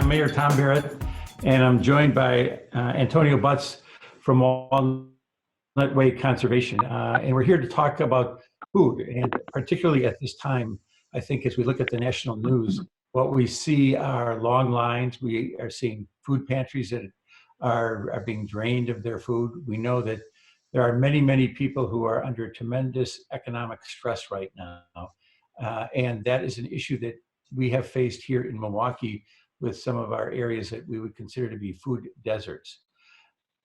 I'm Mayor Tom Barrett, and I'm joined by Antonio Butts from Walnut Way Conservation. And we're here to talk about food, and particularly at this time, I think as we look at the national news, what we see are long lines. We are seeing food pantries that are being drained of their food. We know that there are many, many people who are under tremendous economic stress right now. And that is an issue that we have faced here in Milwaukee with some of our areas that we would consider to be food deserts.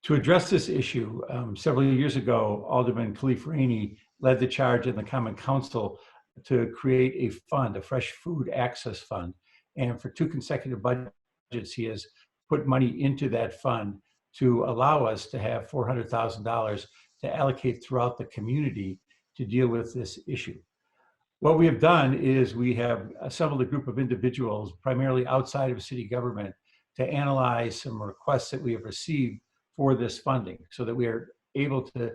To address this issue, several years ago, Alderman Khalif Rainey led the charge in the Common Council to create a fund, a fresh food access fund. And for 2 consecutive budgets, he has put money into that fund to allow us to have $400,000 to allocate throughout the community to deal with this issue. What we have done is we have assembled a group of individuals, primarily outside of city government, to analyze some requests that we have received for this funding so that we are able to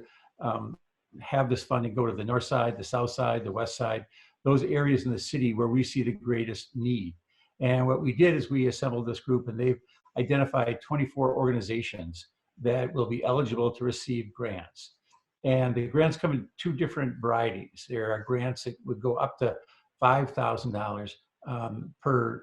have this funding go to the north side, the south side, the west side, those areas in the city where we see the greatest need. And what we did is we assembled this group, and they've identified 24 organizations that will be eligible to receive grants. And the grants come in 2 different varieties. There are grants that would go up to $5,000 per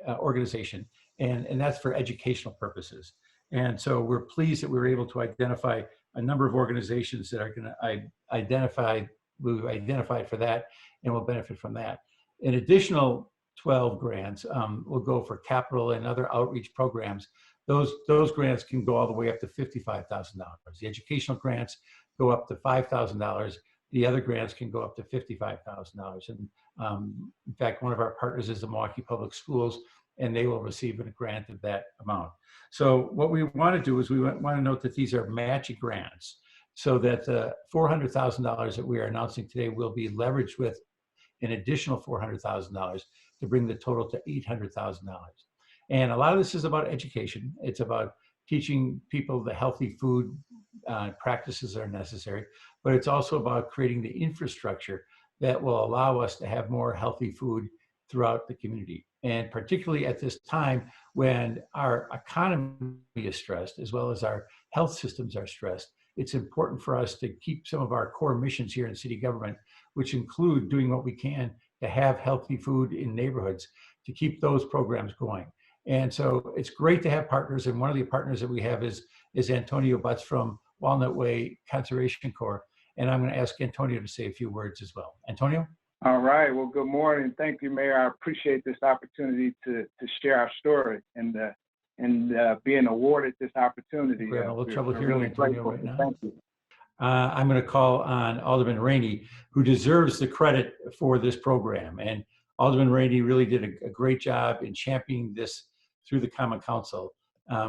organization, and that's for educational purposes. And so we're pleased that we were able to identify a number of organizations that are going to we've identified for that and will benefit from that. An additional 12 grants will go for capital and other outreach programs. Those grants can go all the way up to $55,000. The educational grants go up to $5,000. The other grants can go up to $55,000. And in fact, one of our partners is the Milwaukee Public Schools, and they will receive a grant of that amount. So what we want to do is we want to note that these are matching grants, so that the $400,000 that we are announcing today will be leveraged with an additional $400,000 to bring the total to $800,000. And a lot of this is about education. It's about teaching people the healthy food practices that are necessary, but it's also about creating the infrastructure that will allow us to have more healthy food throughout the community. And particularly at this time when our economy is stressed, as well as our health systems are stressed, it's important for us to keep some of our core missions here in city government, which include doing what we can to have healthy food in neighborhoods, to keep those programs going. And so it's great to have partners, and one of the partners that we have is Antonio Butts from Walnut Way Conservation Corps. And I'm going to ask Antonio to say a few words as well. Antonio? All right. Well, good morning. Thank you, Mayor. I appreciate this opportunity to share our story and being awarded this opportunity. We're having a little trouble hearing Antonio right now. Thank you. I'm going to call on Alderman Rainey, who deserves the credit for this program. And Alderman Rainey really did a great job in championing this through the Common Council.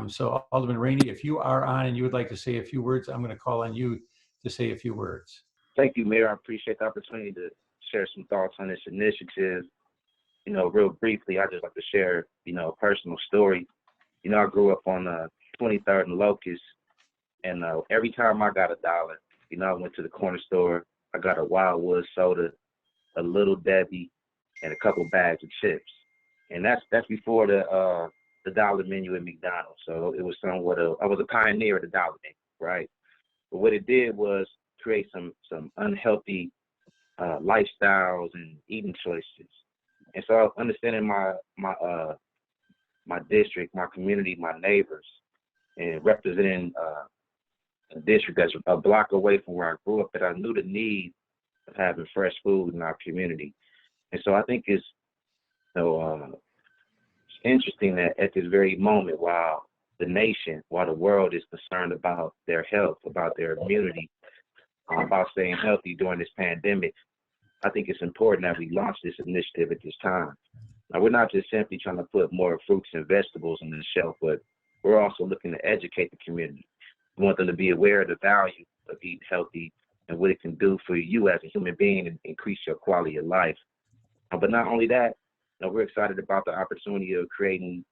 So Alderman Rainey, if you are on and you would like to say a few words, I'm going to call on you to say a few words. Thank you, Mayor. I appreciate the opportunity to share some thoughts on this initiative. Real briefly, I just like to share, a personal story. I grew up on 23rd and Locust, and every time I got $1, I went to the corner store. I got a Wildwood soda, a Little Debbie, and a couple bags of chips. And that's before the dollar menu at McDonald's. So it was somewhat I was a pioneer of the dollar menu, right? But what it did was create some unhealthy lifestyles and eating choices. And so understanding my district, my community, my neighbors, and representing a district that's a block away from where I grew up, that I knew the need of having fresh food in our community. And so I think it's interesting that at this very moment, while the world is concerned about their health, about their immunity, about staying healthy during this pandemic, I think it's important that we launch this initiative at this time. Now, we're not just simply trying to put more fruits and vegetables on the shelf, but we're also looking to educate the community. We want them to be aware of the value of eating healthy and what it can do for you as a human being and increase your quality of life. But not only that, we're excited about the opportunity of creating,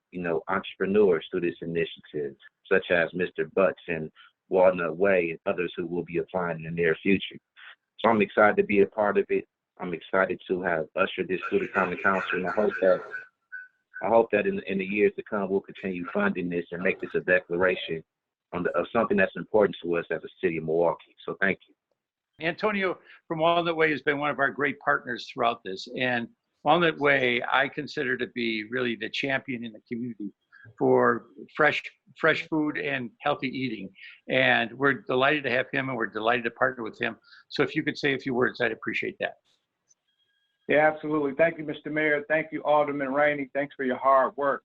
entrepreneurs through this initiative, such as Mr. Butts and Walnut Way and others who will be applying in the near future. So I'm excited to be a part of it. I'm excited to have ushered this through the Common Council, and I hope that I hope that in the years to come, we'll continue funding this and make this a declaration of something that's important to us as a city of Milwaukee. So thank you. Antonio from Walnut Way has been one of our great partners throughout this. And Walnut Way, I consider to be really the champion in the community for fresh food and healthy eating. And we're delighted to have him, and we're delighted to partner with him. So if you could say a few words, I'd appreciate that. Yeah, absolutely. Thank you, Mr. Mayor. Thank you, Alderman Rainey. Thanks for your hard work.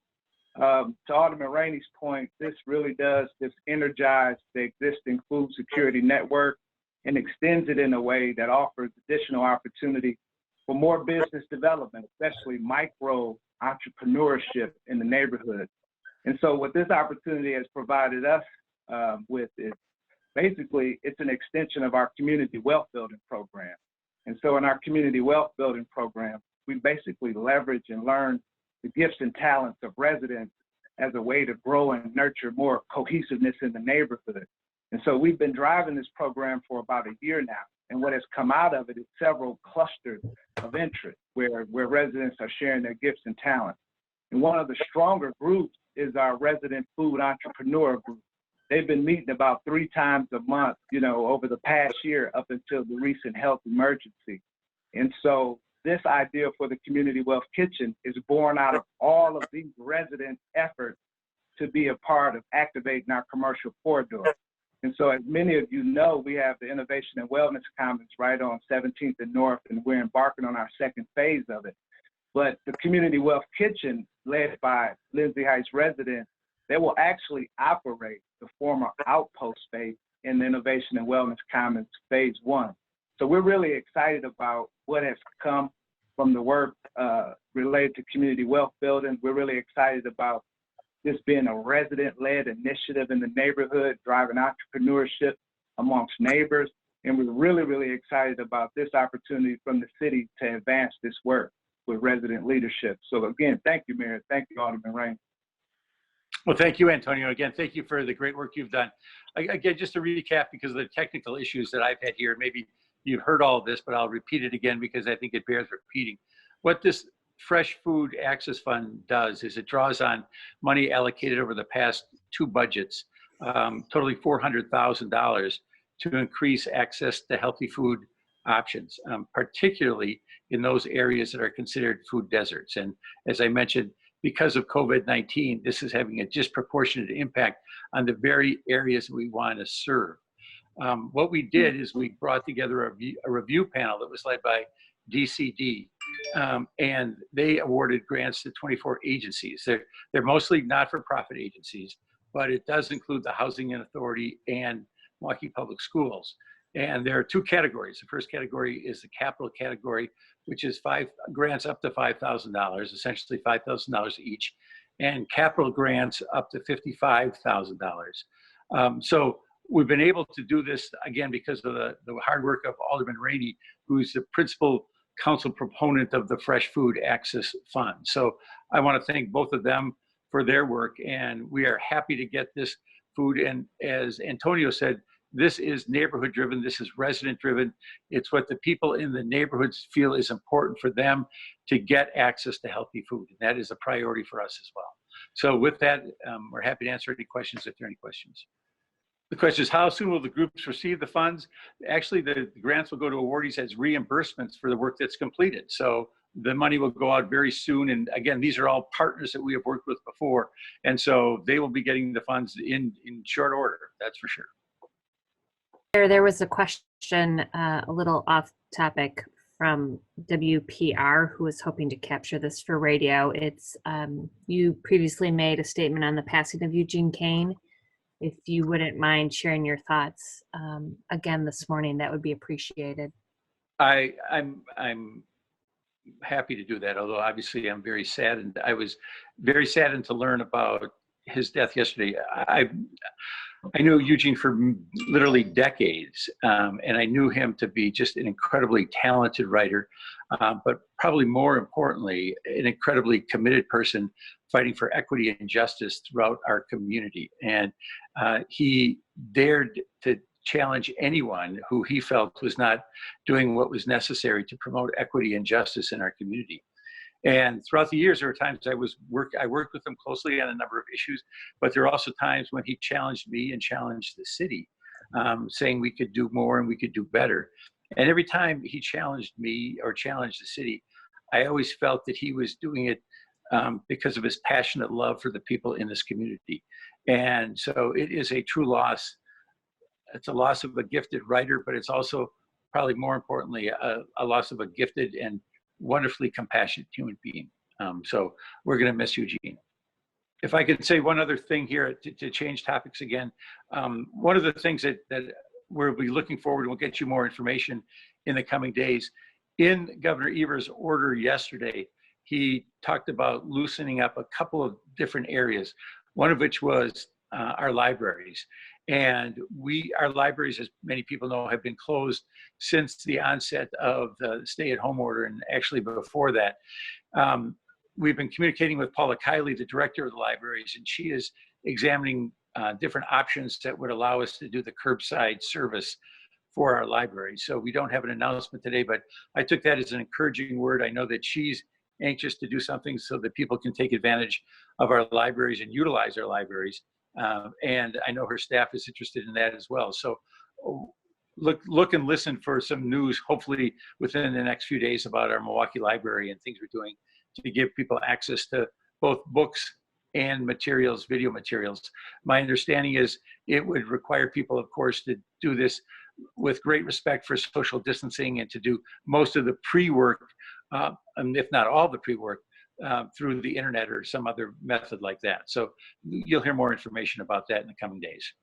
To Alderman Rainey's point, this really does just energize the existing food security network and extends it in a way that offers additional opportunity for more business development, especially micro entrepreneurship in the neighborhood. And so what this opportunity has provided us with is basically it's an extension of our community wealth building program. And so in our community wealth building program, we basically leverage and learn the gifts and talents of residents as a way to grow and nurture more cohesiveness in the neighborhood. And so we've been driving this program for about a year now. And what has come out of it is several clusters of interest where residents are sharing their gifts and talents. And one of the stronger groups is our resident food entrepreneur group. They've been meeting about 3 times a month, over the past year up until the recent health emergency. And so this idea for the Community Wealth Kitchen is born out of all of these resident efforts to be a part of activating our commercial corridor. And so as many of you know, we have the Innovation and Wellness Commons right on 17th and North, and we're embarking on our second phase of it. But the Community Wealth Kitchen, led by Lindsay Heights residents, they will actually operate the former outpost space in the Innovation and Wellness Commons phase 1. So we're really excited about what has come from the work related to community wealth building. We're really excited about this being a resident-led initiative in the neighborhood, driving entrepreneurship amongst neighbors. And we're really, really excited about this opportunity from the city to advance this work with resident leadership. So again, thank you, Mayor. Thank you, Alderman Rainey. Well, thank you, Antonio. Again, thank you for the great work you've done. Again, just to recap, because of the technical issues that I've had here, maybe you've heard all of this, but I'll repeat it again because I think it bears repeating. What this Fresh Food Access Fund does is it draws on money allocated over the past 2 budgets, totaling $400,000 to increase access to healthy food options, particularly in those areas that are considered food deserts. And as I mentioned, because of COVID-19, this is having a disproportionate impact on the very areas we want to serve. What we did is we brought together a review panel that was led by DCD, and they awarded grants to 24 agencies. They're mostly not-for-profit agencies, but it does include the Housing Authority and Milwaukee Public Schools. And there are 2 categories. The first category is the capital category, which is grants up to $5,000, essentially $5,000 each, and capital grants up to $55,000. So we've been able to do this, again, because of the hard work of Alderman Rainey, who's the principal council proponent of the Fresh Food Access Fund. So I want to thank both of them for their work, and we are happy to get this food. And as Antonio said, this is neighborhood driven, this is resident driven. It's what the people in the neighborhoods feel is important for them to get access to healthy food. And that is a priority for us as well. So with that, we're happy to answer any questions if there are any questions. The question is, how soon will the groups receive the funds? Actually, the grants will go to awardees as reimbursements for the work that's completed. So the money will go out very soon. And again, these are all partners that we have worked with before. And so they will be getting the funds in short order, that's for sure. There was a question a little off topic from WPR, who was hoping to capture this for radio. It's you previously made a statement on the passing of Eugene Kane. If you wouldn't mind sharing your thoughts again this morning, that would be appreciated. I'm happy to do that, although obviously I'm very saddened. I was very saddened to learn about his death yesterday. I knew Eugene for literally decades, and I knew him to be just an incredibly talented writer, but probably more importantly, an incredibly committed person fighting for equity and justice throughout our community. And he dared to challenge anyone who he felt was not doing what was necessary to promote equity and justice in our community. And throughout the years, there were times I worked with him closely on a number of issues, but there are also times when he challenged me and challenged the city, saying we could do more and we could do better. And every time he challenged me or challenged the city, I always felt that he was doing it because of his passionate love for the people in this community. And so it is a true loss. It's a loss of a gifted writer, but it's also probably more importantly, a loss of a gifted and wonderfully compassionate human being. So we're going to miss Eugene. If I could say one other thing here to change topics again, one of the things that we'll be looking forward to, we'll get you more information in the coming days. In Governor Evers' order yesterday, he talked about loosening up a couple of different areas, one of which was our libraries. And our libraries, as many people know, have been closed since the onset of the stay-at-home order, and actually before that. We've been communicating with Paula Kiley, the director of the libraries, and she is examining different options that would allow us to do the curbside service for our libraries. So we don't have an announcement today, but I took that as an encouraging word. I know that she's anxious to do something so that people can take advantage of our libraries and utilize our libraries. And I know her staff is interested in that as well. So look and listen for some news, hopefully within the next few days, about our Milwaukee library and things we're doing to give people access to both books and materials, video materials. My understanding is it would require people, of course, to do this with great respect for social distancing and to do most of the pre-work, and if not all the pre-work, through the internet or some other method like that. So you'll hear more information about that in the coming days.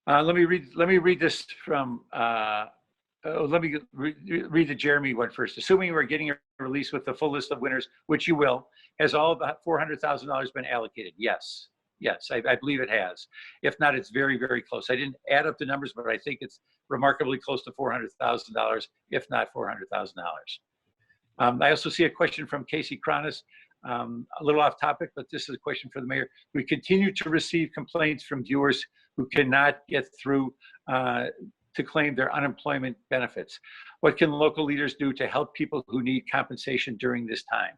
Let me read this from, let me read the Jeremy one first. Assuming we're getting a release with the full list of winners, which you will, has all of the $400,000 been allocated? Yes. Yes, I believe it has. If not, it's very, very close. I didn't add up the numbers, but I think it's remarkably close to $400,000, if not $400,000. I also see a question from Casey Cronis, a little off topic, but this is a question for the mayor. We continue to receive complaints from viewers who cannot get through to claim their unemployment benefits. What can local leaders do to help people who need compensation during this time?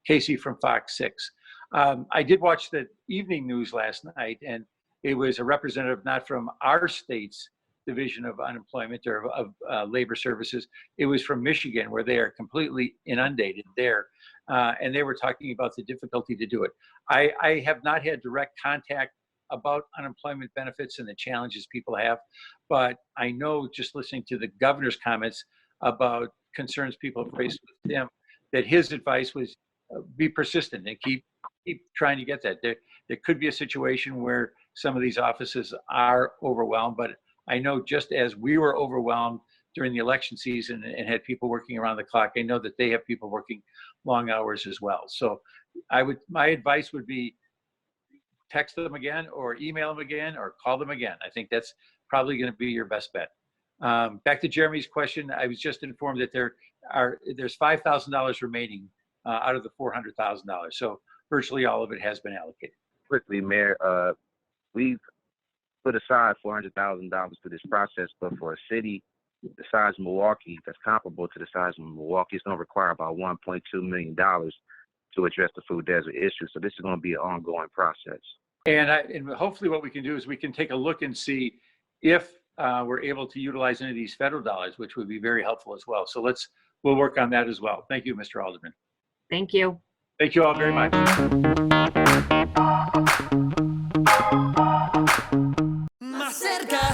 Casey from Fox 6. I did watch the evening news last night, and it was a representative not from our state's Division of Unemployment or of Labor Services. It was from Michigan, where they are completely inundated there. And they were talking about the difficulty to do it. I have not had direct contact about unemployment benefits and the challenges people have, but I know just listening to the governor's comments about concerns people have faced with him, that his advice was be persistent and keep trying to get that. There could be a situation where some of these offices are overwhelmed, but I know just as we were overwhelmed during the election season and had people working around the clock, I know that they have people working long hours as well. So my advice would be text them again or email them again or call them again. I think that's probably going to be your best bet. Back to Jeremy's question, I was just informed that there's $5,000 remaining out of the $400,000. So virtually all of it has been allocated. Quickly, Mayor, we've put aside $400,000 for this process, but for a city the size of Milwaukee, that's comparable to the size of Milwaukee, it's going to require about $1.2 million to address the food desert issue. So this is going to be an ongoing process. And hopefully what we can do is we can take a look and see if we're able to utilize any of these federal dollars, which would be very helpful as well. So we'll work on that as well. Thank you, Mr. Alderman. Thank you. Thank you all very much. Más cerca.